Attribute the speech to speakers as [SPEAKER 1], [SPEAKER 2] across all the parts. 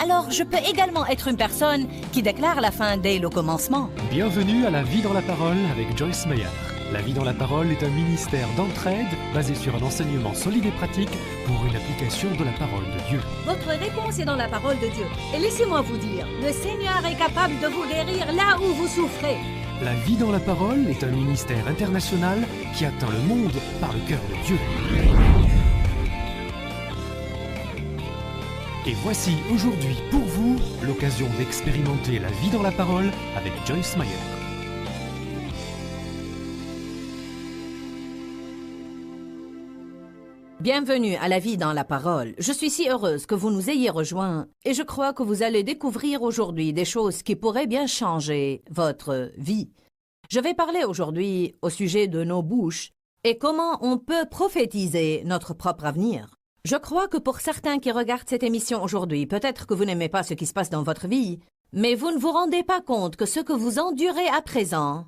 [SPEAKER 1] alors je peux également être une personne qui déclare la fin dès le commencement.
[SPEAKER 2] Bienvenue à La Vie dans la Parole avec Joyce Meyer. La Vie dans la Parole est un ministère d'entraide basé sur un enseignement solide et pratique pour une application de la parole de Dieu.
[SPEAKER 1] Votre réponse est dans la parole de Dieu. Et laissez-moi vous dire, le Seigneur est capable de vous guérir là où vous souffrez.
[SPEAKER 2] La Vie dans la Parole est un ministère international qui atteint le monde par le cœur de Dieu. Et voici aujourd'hui pour vous l'occasion d'expérimenter la vie dans la parole avec Joyce Meyer.
[SPEAKER 1] Bienvenue à la vie dans la parole. Je suis si heureuse que vous nous ayez rejoints et je crois que vous allez découvrir aujourd'hui des choses qui pourraient bien changer votre vie. Je vais parler aujourd'hui au sujet de nos bouches et comment on peut prophétiser notre propre avenir. Je crois que pour certains qui regardent cette émission aujourd'hui, peut-être que vous n'aimez pas ce qui se passe dans votre vie, mais vous ne vous rendez pas compte que ce que vous endurez à présent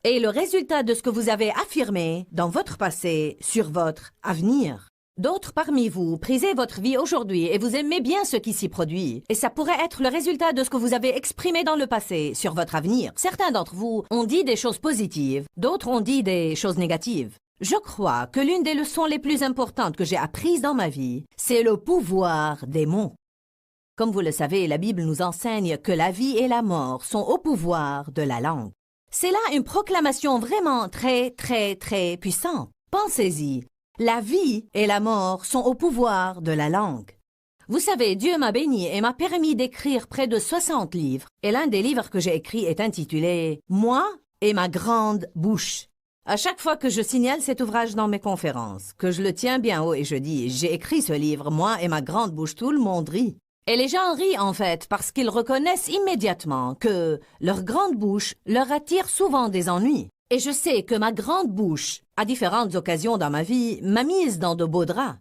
[SPEAKER 1] est le résultat de ce que vous avez affirmé dans votre passé sur votre avenir. D'autres parmi vous prisez votre vie aujourd'hui et vous aimez bien ce qui s'y produit. Et ça pourrait être le résultat de ce que vous avez exprimé dans le passé sur votre avenir. Certains d'entre vous ont dit des choses positives, d'autres ont dit des choses négatives. Je crois que l'une des leçons les plus importantes que j'ai apprises dans ma vie, c'est le pouvoir des mots. Comme vous le savez, la Bible nous enseigne que la vie et la mort sont au pouvoir de la langue. C'est là une proclamation vraiment très puissante. Pensez-y. La vie et la mort sont au pouvoir de la langue. Vous savez, Dieu m'a béni et m'a permis d'écrire près de 60 livres. Et l'un des livres que j'ai écrit est intitulé « Moi et ma grande bouche ». À chaque fois que je signale cet ouvrage dans mes conférences, que je le tiens bien haut et je dis « J'ai écrit ce livre, moi et ma grande bouche », tout le monde rit. Et les gens rient en fait parce qu'ils reconnaissent immédiatement que leur grande bouche leur attire souvent des ennuis. Et je sais que ma grande bouche, à différentes occasions dans ma vie, m'a mise dans de beaux draps.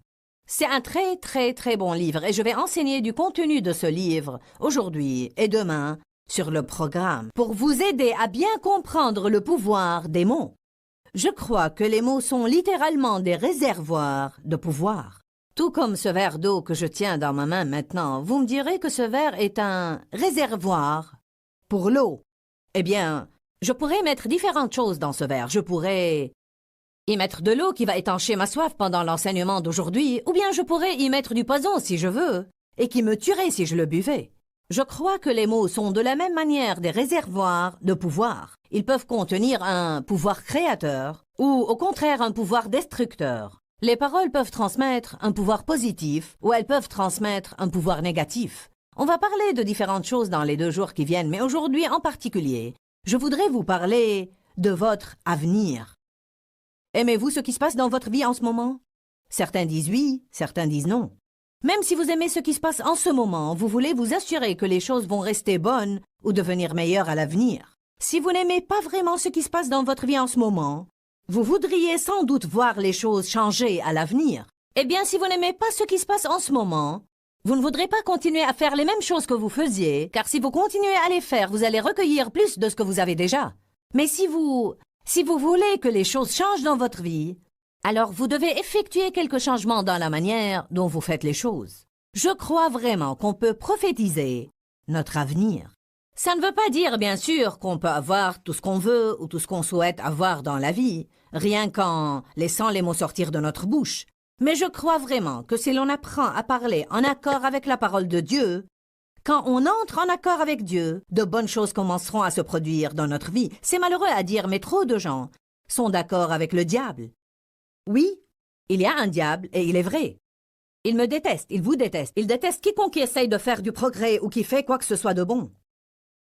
[SPEAKER 1] C'est un très bon livre et je vais enseigner du contenu de ce livre aujourd'hui et demain sur le programme pour vous aider à bien comprendre le pouvoir des mots. Je crois que les mots sont littéralement des réservoirs de pouvoir. Tout comme ce verre d'eau que je tiens dans ma main maintenant, vous me direz que ce verre est un réservoir pour l'eau. Eh bien, je pourrais mettre différentes choses dans ce verre. Je pourrais y mettre de l'eau qui va étancher ma soif pendant l'enseignement d'aujourd'hui, ou bien je pourrais y mettre du poison si je veux, et qui me tuerait si je le buvais. Je crois que les mots sont de la même manière des réservoirs de pouvoir. Ils peuvent contenir un pouvoir créateur, ou au contraire un pouvoir destructeur. Les paroles peuvent transmettre un pouvoir positif, ou elles peuvent transmettre un pouvoir négatif. On va parler de différentes choses dans les 2 jours qui viennent, mais aujourd'hui en particulier, je voudrais vous parler de votre avenir. Aimez-vous ce qui se passe dans votre vie en ce moment? Certains disent oui, certains disent non. Même si vous aimez ce qui se passe en ce moment, vous voulez vous assurer que les choses vont rester bonnes ou devenir meilleures à l'avenir. Si vous n'aimez pas vraiment ce qui se passe dans votre vie en ce moment, vous voudriez sans doute voir les choses changer à l'avenir. Eh bien, si vous n'aimez pas ce qui se passe en ce moment, vous ne voudrez pas continuer à faire les mêmes choses que vous faisiez, car si vous continuez à les faire, vous allez recueillir plus de ce que vous avez déjà. Mais si vous voulez que les choses changent dans votre vie, alors vous devez effectuer quelques changements dans la manière dont vous faites les choses. Je crois vraiment qu'on peut prophétiser notre avenir. Ça ne veut pas dire, bien sûr, qu'on peut avoir tout ce qu'on veut ou tout ce qu'on souhaite avoir dans la vie, rien qu'en laissant les mots sortir de notre bouche. Mais je crois vraiment que si l'on apprend à parler en accord avec la parole de Dieu, quand on entre en accord avec Dieu, de bonnes choses commenceront à se produire dans notre vie. C'est malheureux à dire, mais trop de gens sont d'accord avec le diable. Oui, il y a un diable et il est vrai. Il me déteste, il vous déteste, il déteste quiconque essaye de faire du progrès ou qui fait quoi que ce soit de bon.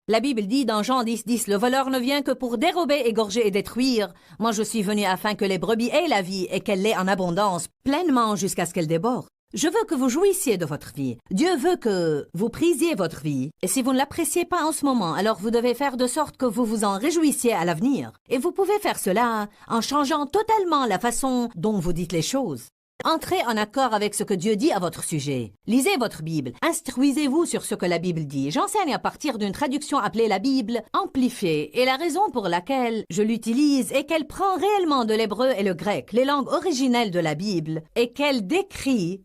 [SPEAKER 1] La Bible dit dans Jean 10, le voleur ne vient que pour dérober, égorger et détruire. Moi je suis venu afin que les brebis aient la vie et qu'elle l'ait en abondance, pleinement jusqu'à ce qu'elle déborde. Je veux que vous jouissiez de votre vie. Dieu veut que vous prisiez votre vie. Et si vous ne l'appréciez pas en ce moment, alors vous devez faire de sorte que vous vous en réjouissiez à l'avenir. Et vous pouvez faire cela en changeant totalement la façon dont vous dites les choses. Entrez en accord avec ce que Dieu dit à votre sujet. Lisez votre Bible. Instruisez-vous sur ce que la Bible dit. J'enseigne à partir d'une traduction appelée la Bible amplifiée. Et la raison pour laquelle je l'utilise est qu'elle prend réellement de l'hébreu et le grec, les langues originelles de la Bible, et qu'elle décrit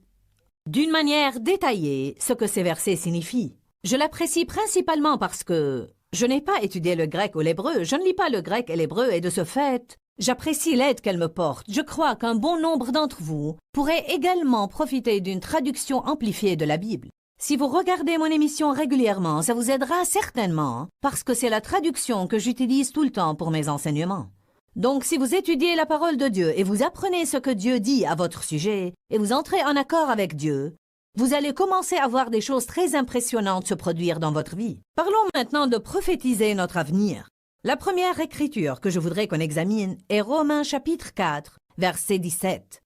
[SPEAKER 1] d'une manière détaillée ce que ces versets signifient. Je l'apprécie principalement parce que je n'ai pas étudié le grec ou l'hébreu, je ne lis pas le grec et l'hébreu et de ce fait, j'apprécie l'aide qu'elle me porte. Je crois qu'un bon nombre d'entre vous pourraient également profiter d'une traduction amplifiée de la Bible. Si vous regardez mon émission régulièrement, ça vous aidera certainement parce que c'est la traduction que j'utilise tout le temps pour mes enseignements. Donc si vous étudiez la parole de Dieu et vous apprenez ce que Dieu dit à votre sujet et vous entrez en accord avec Dieu, vous allez commencer à voir des choses très impressionnantes se produire dans votre vie. Parlons maintenant de prophétiser notre avenir. La première écriture que je voudrais qu'on examine est Romains chapitre 4, verset 17.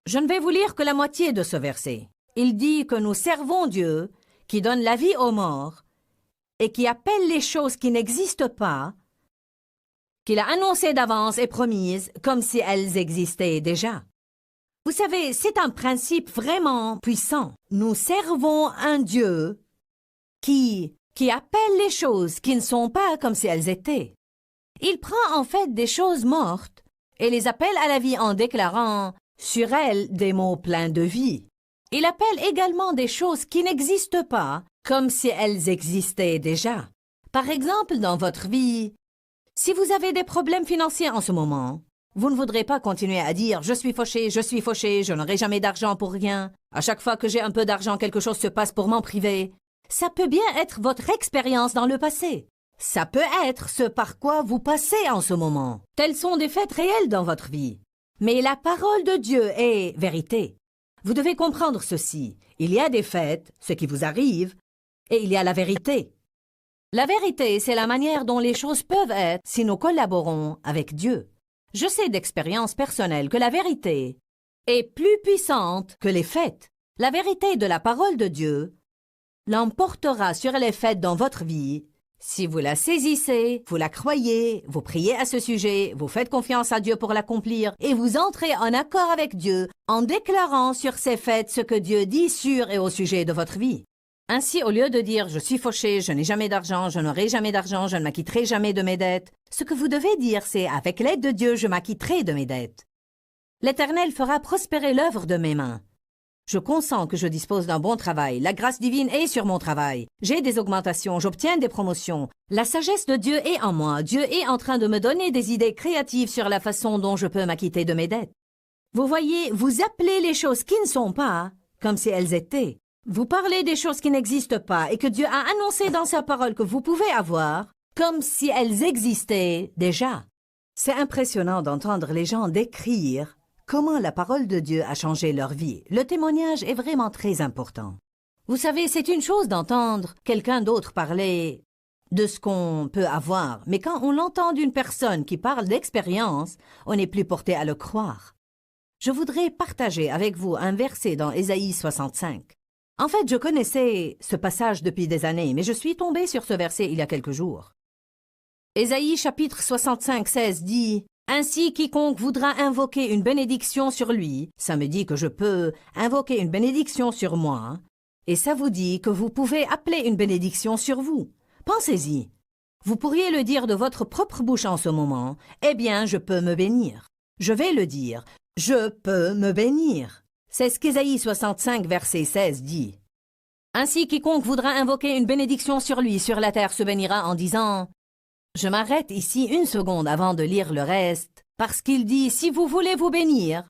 [SPEAKER 1] Je ne vais vous lire que la moitié de ce verset. Il dit que nous servons Dieu, qui donne la vie aux morts, et qui appelle les choses qui n'existent pas, qu'il a annoncées d'avance et promises comme si elles existaient déjà. Vous savez, c'est un principe vraiment puissant. Nous servons un Dieu qui appelle les choses qui ne sont pas comme si elles étaient. Il prend en fait des choses mortes et les appelle à la vie en déclarant sur elles des mots pleins de vie. Il appelle également des choses qui n'existent pas comme si elles existaient déjà. Par exemple, dans votre vie, si vous avez des problèmes financiers en ce moment, vous ne voudrez pas continuer à dire « je suis fauché, je n'aurai jamais d'argent pour rien. À chaque fois que j'ai un peu d'argent, quelque chose se passe pour m'en priver. » Ça peut bien être votre expérience dans le passé. Ça peut être ce par quoi vous passez en ce moment. Tels sont des faits réels dans votre vie. Mais la parole de Dieu est vérité. Vous devez comprendre ceci. Il y a des faits, ce qui vous arrive, et il y a la vérité. La vérité, c'est la manière dont les choses peuvent être si nous collaborons avec Dieu. Je sais d'expérience personnelle que la vérité est plus puissante que les faits. La vérité de la parole de Dieu l'emportera sur les faits dans votre vie. Si vous la saisissez, vous la croyez, vous priez à ce sujet, vous faites confiance à Dieu pour l'accomplir et vous entrez en accord avec Dieu en déclarant sur ces faits ce que Dieu dit sur et au sujet de votre vie. Ainsi, au lieu de dire « je suis fauché, je n'ai jamais d'argent, je n'aurai jamais d'argent, je ne m'acquitterai jamais de mes dettes », ce que vous devez dire c'est « avec l'aide de Dieu, je m'acquitterai de mes dettes ». L'Éternel fera prospérer l'œuvre de mes mains. Je consens que je dispose d'un bon travail. La grâce divine est sur mon travail. J'ai des augmentations, j'obtiens des promotions. La sagesse de Dieu est en moi. Dieu est en train de me donner des idées créatives sur la façon dont je peux m'acquitter de mes dettes. Vous voyez, vous appelez les choses qui ne sont pas comme si elles étaient. Vous parlez des choses qui n'existent pas et que Dieu a annoncé dans sa parole que vous pouvez avoir comme si elles existaient déjà. C'est impressionnant d'entendre les gens décrire comment la parole de Dieu a changé leur vie. Le témoignage est vraiment très important. Vous savez, c'est une chose d'entendre quelqu'un d'autre parler de ce qu'on peut avoir, mais quand on l'entend d'une personne qui parle d'expérience, on n'est plus porté à le croire. Je voudrais partager avec vous un verset dans Ésaïe 65. En fait, je connaissais ce passage depuis des années, mais je suis tombée sur ce verset il y a quelques jours. Ésaïe chapitre 65, 16 dit « Ainsi, quiconque voudra invoquer une bénédiction sur lui, ça me dit que je peux invoquer une bénédiction sur moi, et ça vous dit que vous pouvez appeler une bénédiction sur vous. Pensez-y. Vous pourriez le dire de votre propre bouche en ce moment, « Eh bien, je peux me bénir. » Je vais le dire, « Je peux me bénir. » C'est ce qu'Ésaïe 65, verset 16 dit. « Ainsi, quiconque voudra invoquer une bénédiction sur lui, sur la terre se bénira en disant... » Je m'arrête ici une seconde avant de lire le reste, parce qu'il dit « Si vous voulez vous bénir,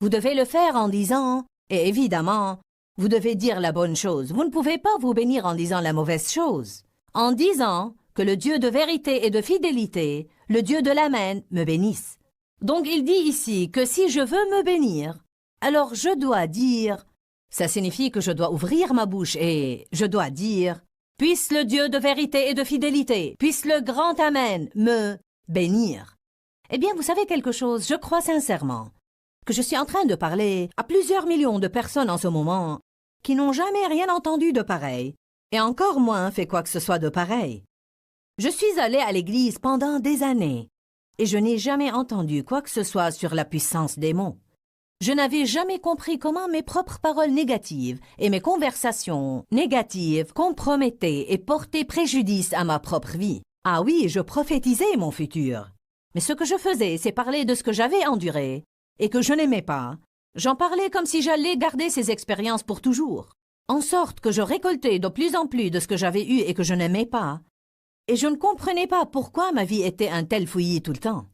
[SPEAKER 1] vous devez le faire en disant, et évidemment, vous devez dire la bonne chose. Vous ne pouvez pas vous bénir en disant la mauvaise chose. En disant que le Dieu de vérité et de fidélité, le Dieu de l'Amen, me bénisse. » Donc il dit ici que si je veux me bénir, alors je dois dire, ça signifie que je dois ouvrir ma bouche et je dois dire, puisse le Dieu de vérité et de fidélité, puisse le grand Amen me bénir. Eh bien, vous savez quelque chose, je crois sincèrement que je suis en train de parler à plusieurs millions de personnes en ce moment qui n'ont jamais rien entendu de pareil et encore moins fait quoi que ce soit de pareil. Je suis allée à l'église pendant des années et je n'ai jamais entendu quoi que ce soit sur la puissance des mots. Je n'avais jamais compris comment mes propres paroles négatives et mes conversations négatives compromettaient et portaient préjudice à ma propre vie. Ah oui, je prophétisais mon futur. Mais ce que je faisais, c'est parler de ce que j'avais enduré et que je n'aimais pas. J'en parlais comme si j'allais garder ces expériences pour toujours, en sorte que je récoltais de plus en plus de ce que j'avais eu et que je n'aimais pas. Et je ne comprenais pas pourquoi ma vie était un tel fouillis tout le temps.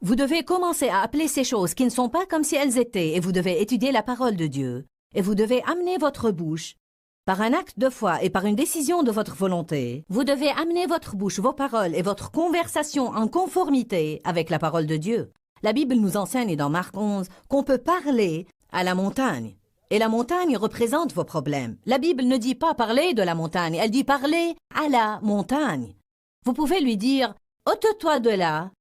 [SPEAKER 1] Vous devez commencer à appeler ces choses qui ne sont pas comme si elles étaient, et vous devez étudier la parole de Dieu, et vous devez amener votre bouche, par un acte de foi et par une décision de votre volonté, vous devez amener votre bouche, vos paroles et votre conversation en conformité avec la parole de Dieu. La Bible nous enseigne dans Marc 11 qu'on peut parler à la montagne. Et la montagne représente vos problèmes. La Bible ne dit pas parler de la montagne, elle dit parler à la montagne. Vous pouvez lui dire « ôte-toi de là »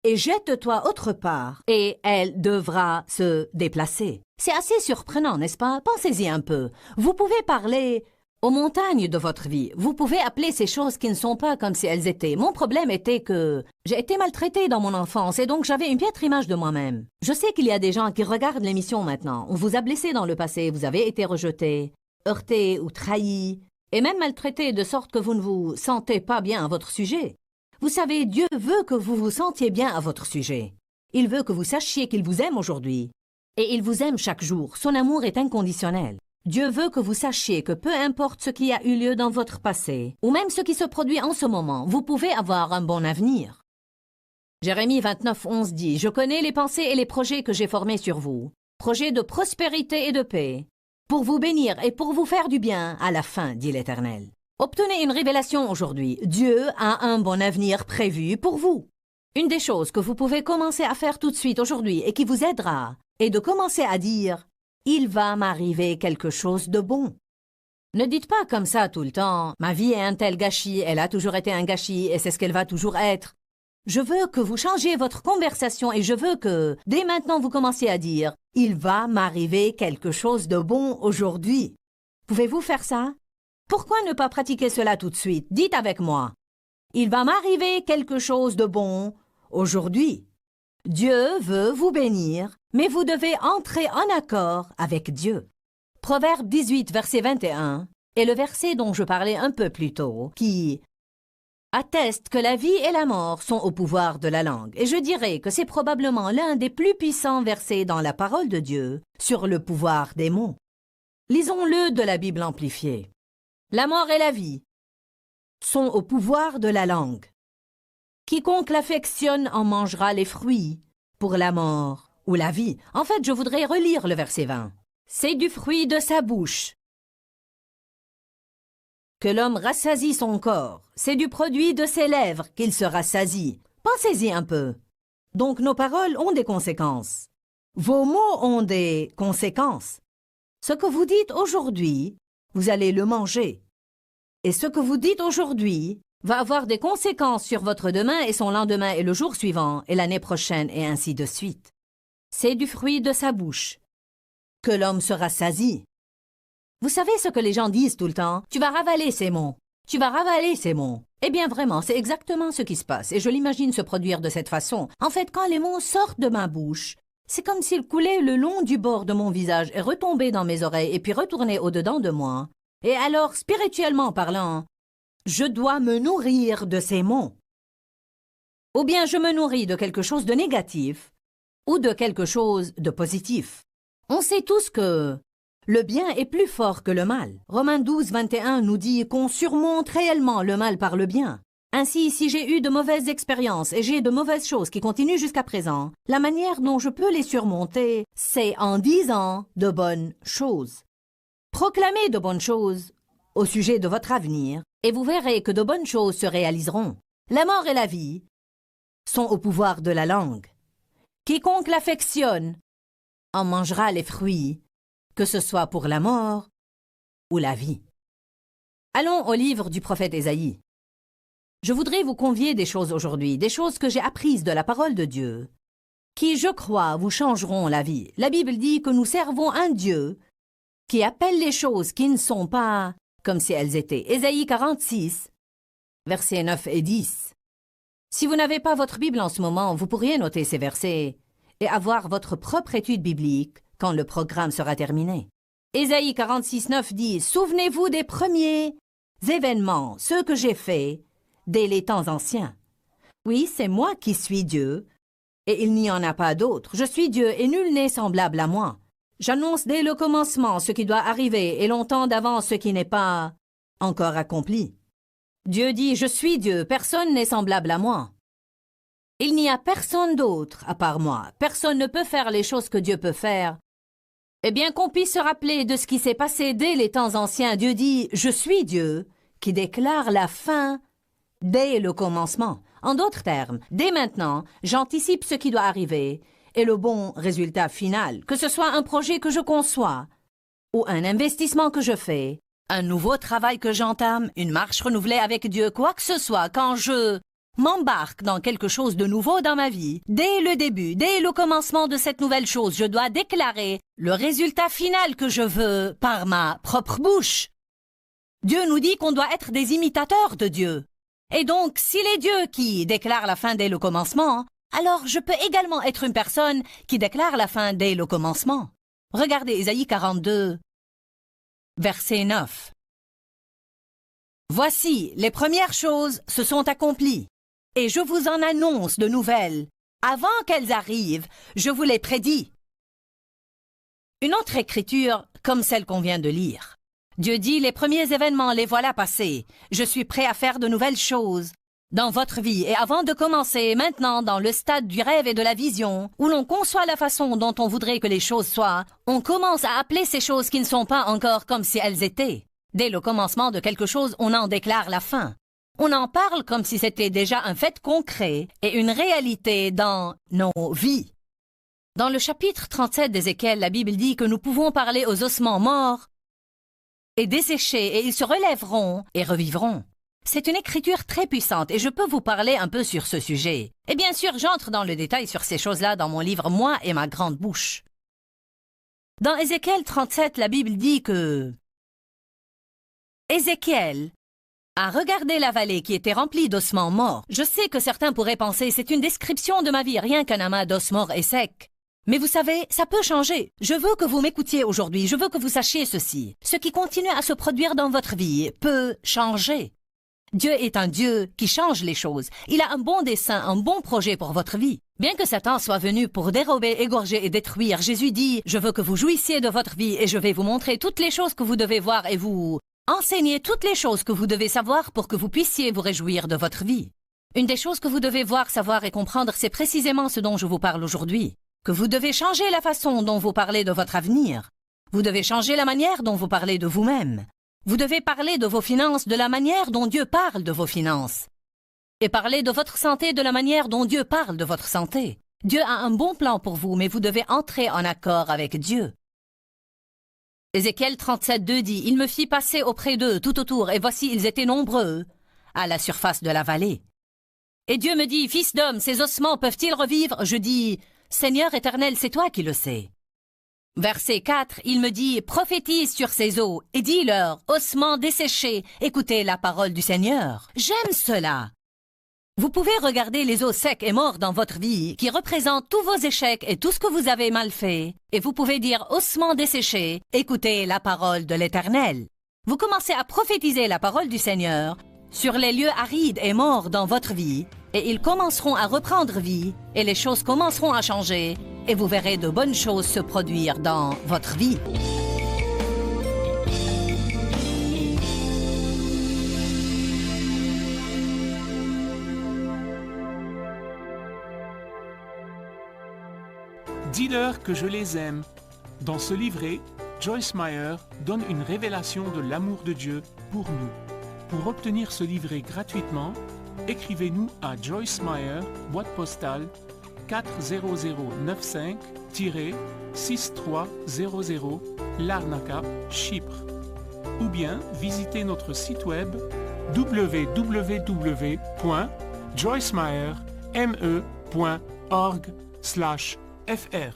[SPEAKER 1] et jette-toi autre part, et elle devra se déplacer. C'est assez surprenant, n'est-ce pas? Pensez-y un peu. Vous pouvez parler aux montagnes de votre vie. Vous pouvez appeler ces choses qui ne sont pas comme si elles étaient. Mon problème était que j'ai été maltraitée dans mon enfance, et donc j'avais une piètre image de moi-même. Je sais qu'il y a des gens qui regardent l'émission maintenant. On vous a blessé dans le passé, vous avez été rejeté, heurté ou trahi, et même maltraité de sorte que vous ne vous sentez pas bien à votre sujet. Vous savez, Dieu veut que vous vous sentiez bien à votre sujet. Il veut que vous sachiez qu'il vous aime aujourd'hui. Et il vous aime chaque jour. Son amour est inconditionnel. Dieu veut que vous sachiez que peu importe ce qui a eu lieu dans votre passé, ou même ce qui se produit en ce moment, vous pouvez avoir un bon avenir. Jérémie 29:11 dit « Je connais les pensées et les projets que j'ai formés sur vous, projets de prospérité et de paix, pour vous bénir et pour vous faire du bien à la fin, dit l'Éternel. » Obtenez une révélation aujourd'hui. Dieu a un bon avenir prévu pour vous. Une des choses que vous pouvez commencer à faire tout de suite aujourd'hui et qui vous aidera est de commencer à dire « Il va m'arriver quelque chose de bon ». Ne dites pas comme ça tout le temps « Ma vie est un tel gâchis, elle a toujours été un gâchis et c'est ce qu'elle va toujours être ». Je veux que vous changiez votre conversation et je veux que, dès maintenant, vous commenciez à dire « Il va m'arriver quelque chose de bon aujourd'hui ». Pouvez-vous faire ça? Pourquoi ne pas pratiquer cela tout de suite? Dites avec moi. Il va m'arriver quelque chose de bon aujourd'hui. Dieu veut vous bénir, mais vous devez entrer en accord avec Dieu. Proverbe 18, verset 21, est le verset dont je parlais un peu plus tôt, qui atteste que la vie et la mort sont au pouvoir de la langue. Et je dirais que c'est probablement l'un des plus puissants versets dans la parole de Dieu sur le pouvoir des mots. Lisons-le de la Bible amplifiée. La mort et la vie sont au pouvoir de la langue. Quiconque l'affectionne en mangera les fruits pour la mort ou la vie. En fait, je voudrais relire le verset 20. C'est du fruit de sa bouche que l'homme rassasie son corps. C'est du produit de ses lèvres qu'il se rassasie. Pensez-y un peu. Donc nos paroles ont des conséquences. Vos mots ont des conséquences. Ce que vous dites aujourd'hui, vous allez le manger. Et ce que vous dites aujourd'hui va avoir des conséquences sur votre demain et son lendemain et le jour suivant et l'année prochaine et ainsi de suite. C'est du fruit de sa bouche que l'homme se rassasie. Vous savez ce que les gens disent tout le temps? Tu vas ravaler ces mots. Tu vas ravaler ces mots. Eh bien vraiment, c'est exactement ce qui se passe et je l'imagine se produire de cette façon. En fait, quand les mots sortent de ma bouche, c'est comme s'ils coulaient le long du bord de mon visage et retombaient dans mes oreilles et puis retournaient au-dedans de moi. Et alors, spirituellement parlant, je dois me nourrir de ces mots. Ou bien je me nourris de quelque chose de négatif ou de quelque chose de positif. On sait tous que le bien est plus fort que le mal. Romains 12, 21 nous dit qu'on surmonte réellement le mal par le bien. Ainsi, si j'ai eu de mauvaises expériences et j'ai de mauvaises choses qui continuent jusqu'à présent, la manière dont je peux les surmonter, c'est en disant de bonnes choses. Proclamez de bonnes choses au sujet de votre avenir et vous verrez que de bonnes choses se réaliseront. La mort et la vie sont au pouvoir de la langue. Quiconque l'affectionne en mangera les fruits, que ce soit pour la mort ou la vie. Allons au livre du prophète Ésaïe. Je voudrais vous convier des choses aujourd'hui, des choses que j'ai apprises de la parole de Dieu, qui, je crois, vous changeront la vie. La Bible dit que nous servons un Dieu qui appelle les choses qui ne sont pas comme si elles étaient. Ésaïe 46, versets 9 et 10. Si vous n'avez pas votre Bible en ce moment, vous pourriez noter ces versets et avoir votre propre étude biblique quand le programme sera terminé. Ésaïe 46, 9 dit « Souvenez-vous des premiers événements, ceux que j'ai faits dès les temps anciens. Oui, c'est moi qui suis Dieu, et il n'y en a pas d'autre. Je suis Dieu, et nul n'est semblable à moi. J'annonce dès le commencement ce qui doit arriver et longtemps d'avance ce qui n'est pas encore accompli. Dieu dit, je suis Dieu, personne n'est semblable à moi. Il n'y a personne d'autre à part moi. Personne ne peut faire les choses que Dieu peut faire. Et bien qu'on puisse se rappeler de ce qui s'est passé dès les temps anciens, Dieu dit, je suis Dieu, qui déclare la fin dès le commencement. En d'autres termes, dès maintenant, j'anticipe ce qui doit arriver et le bon résultat final, que ce soit un projet que je conçois ou un investissement que je fais, un nouveau travail que j'entame, une marche renouvelée avec Dieu, quoi que ce soit, quand je m'embarque dans quelque chose de nouveau dans ma vie, dès le début, dès le commencement de cette nouvelle chose, je dois déclarer le résultat final que je veux par ma propre bouche. Dieu nous dit qu'on doit être des imitateurs de Dieu. Et donc, s'il est Dieu qui déclare la fin dès le commencement, alors je peux également être une personne qui déclare la fin dès le commencement. Regardez Ésaïe 42, verset 9. Voici, les premières choses se sont accomplies, et je vous en annonce de nouvelles. Avant qu'elles arrivent, je vous les prédis. Une autre écriture, comme celle qu'on vient de lire. Dieu dit, les premiers événements, les voilà passés. Je suis prêt à faire de nouvelles choses dans votre vie. Et avant de commencer, maintenant, dans le stade du rêve et de la vision, où l'on conçoit la façon dont on voudrait que les choses soient, on commence à appeler ces choses qui ne sont pas encore comme si elles étaient. Dès le commencement de quelque chose, on en déclare la fin. On en parle comme si c'était déjà un fait concret et une réalité dans nos vies. Dans le chapitre 37 d'Ézéchiel, la Bible dit que nous pouvons parler aux ossements morts et desséchés, et ils se relèveront et revivront. C'est une écriture très puissante et je peux vous parler un peu sur ce sujet. Et bien sûr, j'entre dans le détail sur ces choses-là dans mon livre « Moi et ma grande bouche ». Dans Ézéchiel 37, la Bible dit que Ézéchiel a regardé la vallée qui était remplie d'ossements morts. Je sais que certains pourraient penser c'est une description de ma vie, rien qu'un amas d'os morts et secs. Mais vous savez, ça peut changer. Je veux que vous m'écoutiez aujourd'hui, je veux que vous sachiez ceci. Ce qui continue à se produire dans votre vie peut changer. Dieu est un Dieu qui change les choses. Il a un bon dessein, un bon projet pour votre vie. Bien que Satan soit venu pour dérober, égorger et détruire, Jésus dit « Je veux que vous jouissiez de votre vie et je vais vous montrer toutes les choses que vous devez voir et vous enseigner toutes les choses que vous devez savoir pour que vous puissiez vous réjouir de votre vie. » Une des choses que vous devez voir, savoir et comprendre, c'est précisément ce dont je vous parle aujourd'hui. Que vous devez changer la façon dont vous parlez de votre avenir. Vous devez changer la manière dont vous parlez de vous-même. Vous devez parler de vos finances de la manière dont Dieu parle de vos finances. Et parler de votre santé de la manière dont Dieu parle de votre santé. Dieu a un bon plan pour vous, mais vous devez entrer en accord avec Dieu. Ézéchiel 37:2 dit « Il me fit passer auprès d'eux tout autour, et voici ils étaient nombreux à la surface de la vallée. Et Dieu me dit « Fils d'homme, ces ossements peuvent-ils revivre ?» Je dis « Seigneur éternel, c'est toi qui le sais. » Verset 4, il me dit « Prophétise sur ces eaux et dis-leur, ossements desséchés, écoutez la parole du Seigneur. » J'aime cela. Vous pouvez regarder les os secs et morts dans votre vie, qui représentent tous vos échecs et tout ce que vous avez mal fait, et vous pouvez dire « Ossements desséchés, écoutez la parole de l'Éternel. » Vous commencez à prophétiser la parole du Seigneur sur les lieux arides et morts dans votre vie, et ils commenceront à reprendre vie, et les choses commenceront à changer, et vous verrez de bonnes choses se produire dans votre vie.
[SPEAKER 3] Dis-leur que je les aime. Dans ce livret, Joyce Meyer donne une révélation de l'amour de Dieu pour nous. Pour obtenir ce livret gratuitement, écrivez-nous à Joyce Meyer, boîte postale 40095-6300, Larnaca, Chypre. Ou bien visitez notre site web www.joycemeyer.org/fr.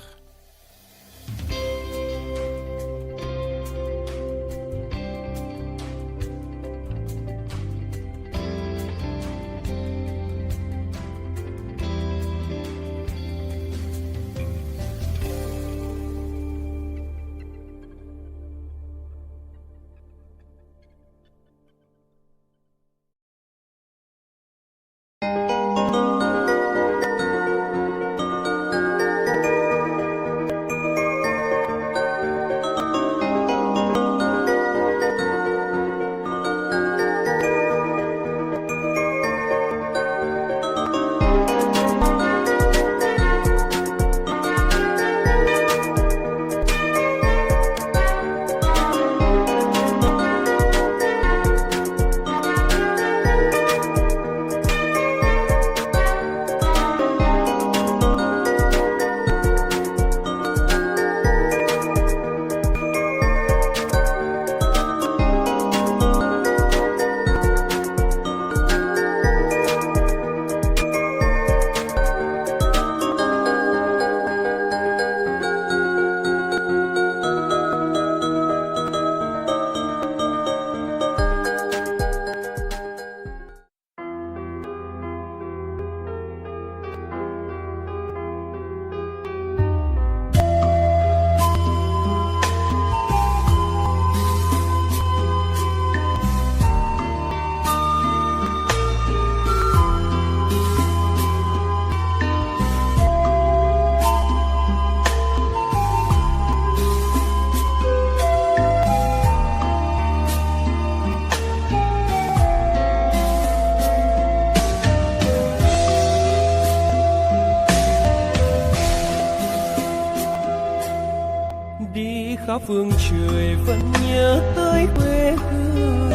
[SPEAKER 4] phương trời vẫn nhớ tới quê hương.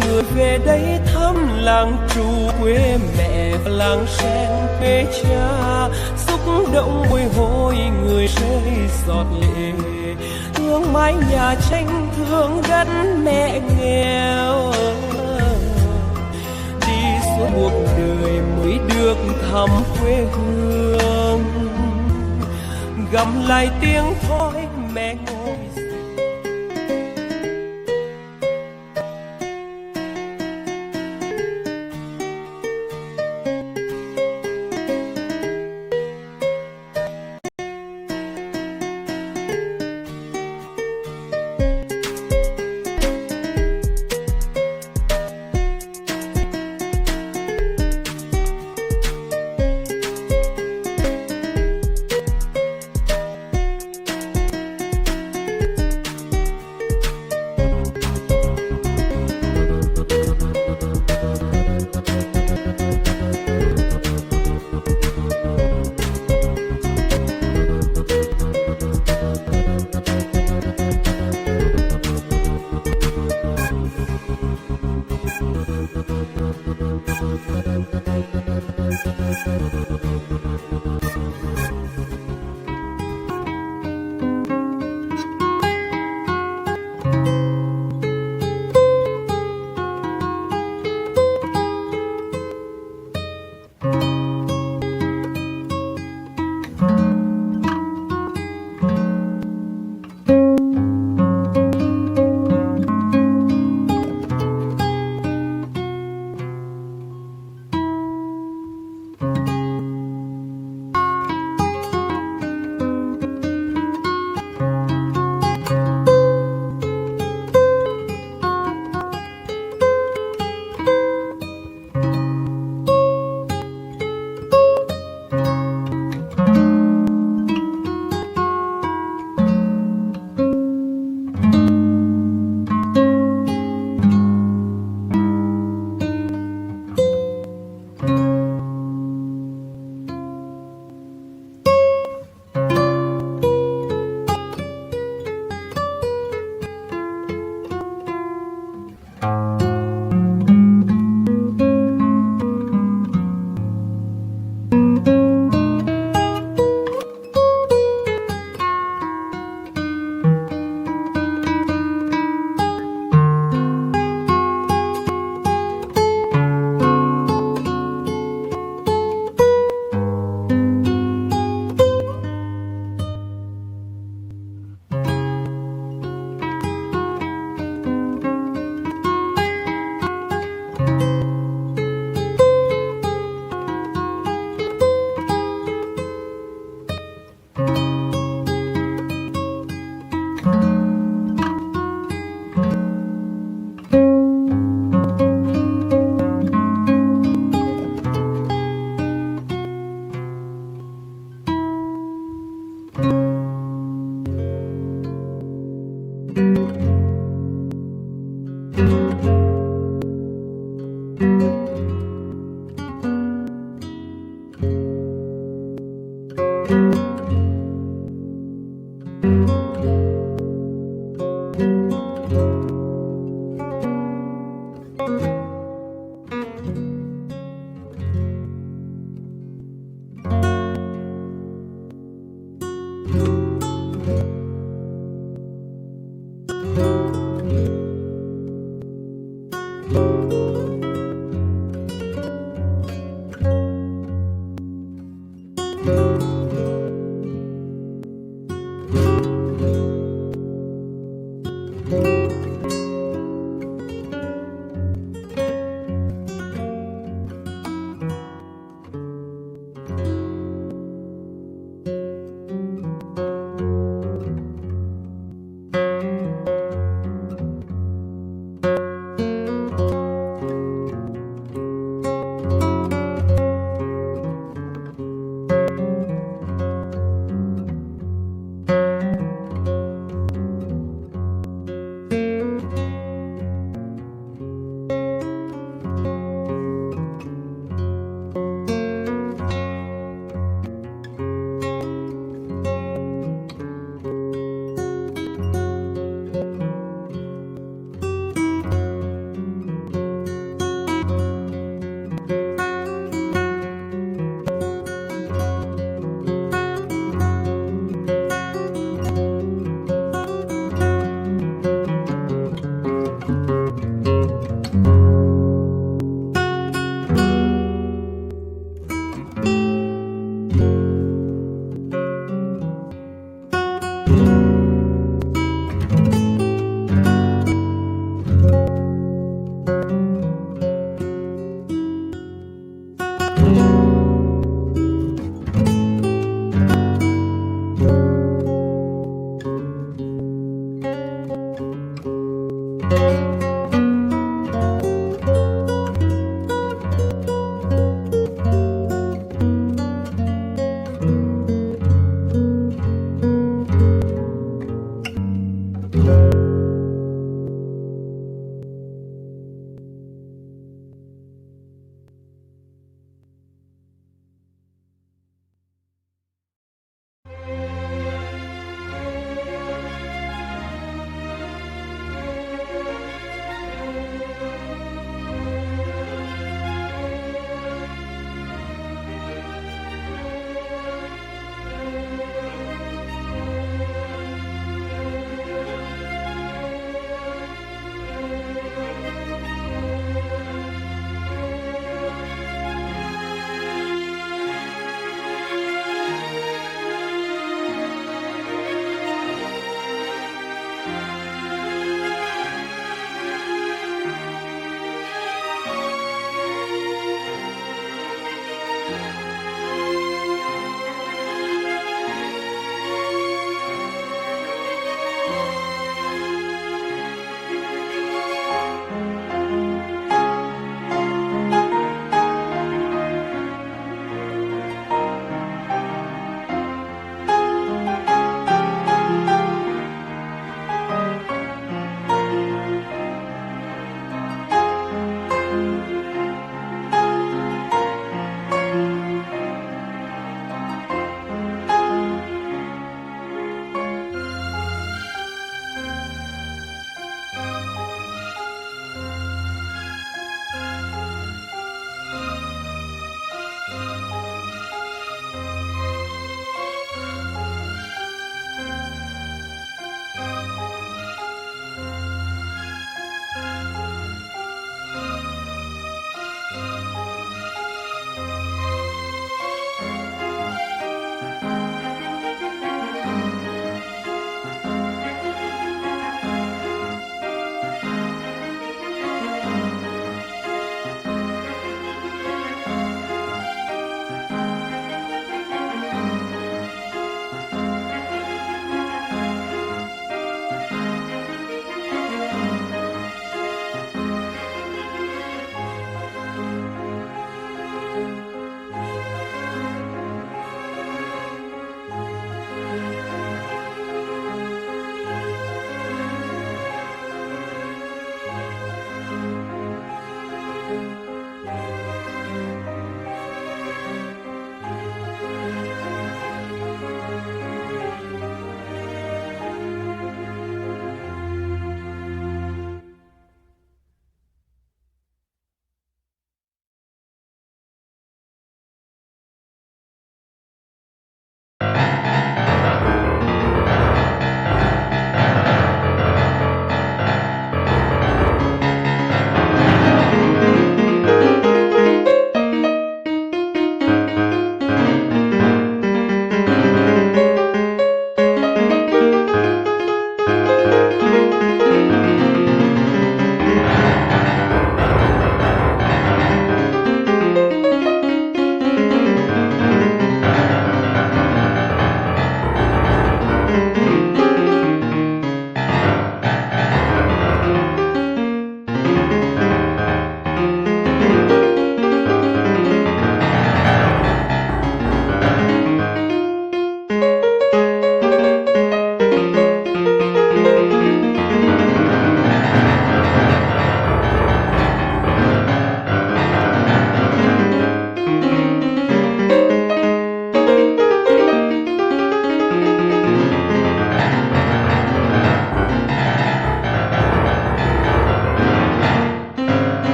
[SPEAKER 4] Người về đây thăm làng trù quê mẹ và làng sen quê cha, xúc động bồi hồi người rơi giọt lệ, thương mái nhà tranh thương đất mẹ nghèo. Đi suốt cuộc đời mới được thăm quê hương, gầm lại tiếng thói mẹ ngồi dậy.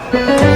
[SPEAKER 4] Thank